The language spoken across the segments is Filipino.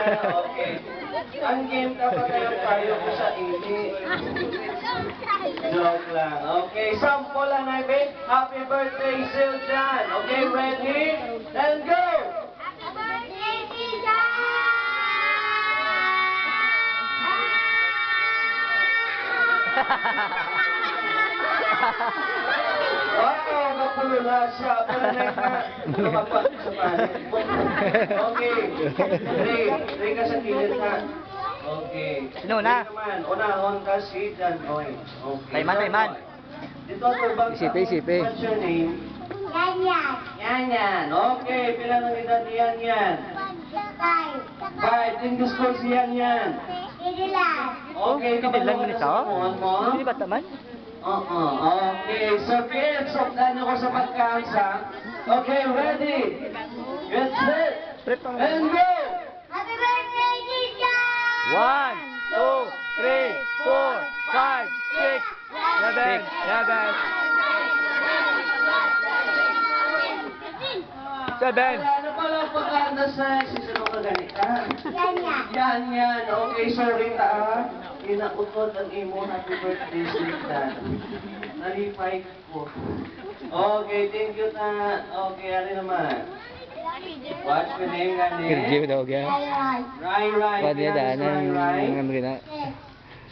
Okay. Ang game dapat kayo tayo ko sa ini. Joke lang. Okay, sample lang natin. Happy birthday, Siljan. Okay, ready? And go! Happy birthday, Siljan! Wow, kapulula siya. Pero lumagpag sa panik. Okay. Ray ka sa kilid ha. Okay. Sino na? Naman, unahon ka si Dan Boy. Okay. Tayman. Dito to bang Isipe. What's your name? Yan. Yan. Okay, pila ng edad ni Yan? 5. 5. English score si Yan. Idilan. Okay, Ilan mo nito? mo? Hindi ba taman? Oo. Okay, so kids, sokdan niyo ko sa pagkansa. Okay, ready? Get set. And go! Happy birthday, Siljan! 1, 2, 3, 4, 5, 6, 7. Yeah, guys. 7. Wala pala pagkanda sa sisino ka ganita. Yan. Okay, sorry ta. Inautod ang imo. Happy birthday, Siljan. Nalipay ko. Okay, thank you ta. Okay, ari naman. What's your name, gani? daw ga. Rai. Pwede daan ng mga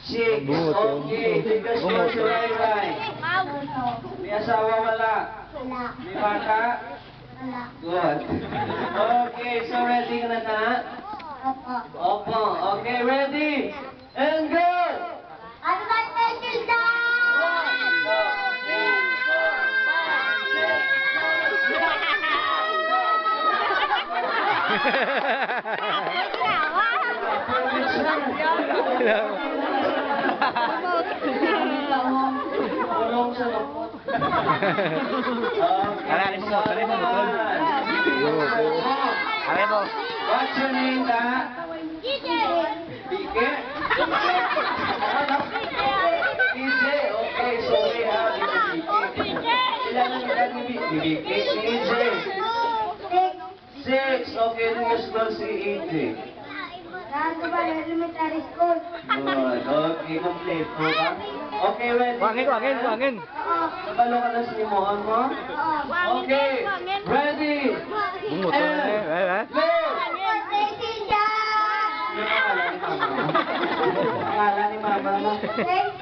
Six. Bungot, oh. Okay, thank you so much, Rai. May asawa wala. May bata? Good. Okay, so ready ka na? Opo. Okay, ready? And go! Happy birthday, Siljan! Tulong sa lupot. Alay mo. What's your name, da? Bike? DJ? Okay, sorry ha. Bike. Ilan ang edad ni Bike? DJ? 6. Okay, rin yung school si AJ. Elementary school. Good. Okay, complete po ba? Okay, ready? Wangin. Nabalo ka na sa limuhan mo? Okay, ready? Bungot, And go! Birthday, Siljan! Yung pangalan ni mama mo.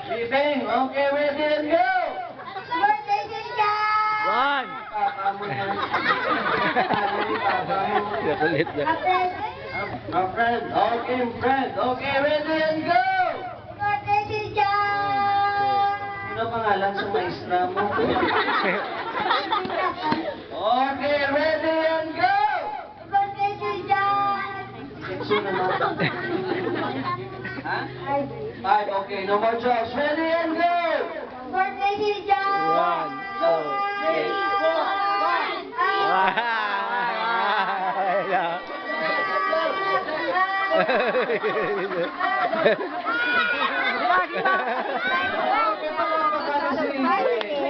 Bibing, okay, ready and go! Birthday, Siljan! 1. Papa mo na. Pangalan ni papa mo. Kulit na. My friend, okay, ready and go! Birthday, Siljan! Sino pangalan sa maestra mo? Okay, ready and go! Birthday, Siljan! Sexy naman. Ha? 5, okay, no more jokes. Ready and go! Birthday, Siljan! 1, 2, 3.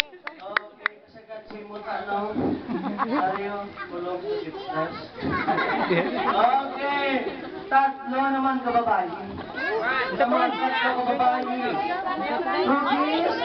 Okay, kasagat si Muta, no? Ariyo, kulong sa sipnas. Okay, tatlo naman kababae. Tatlo kababae. Rugis,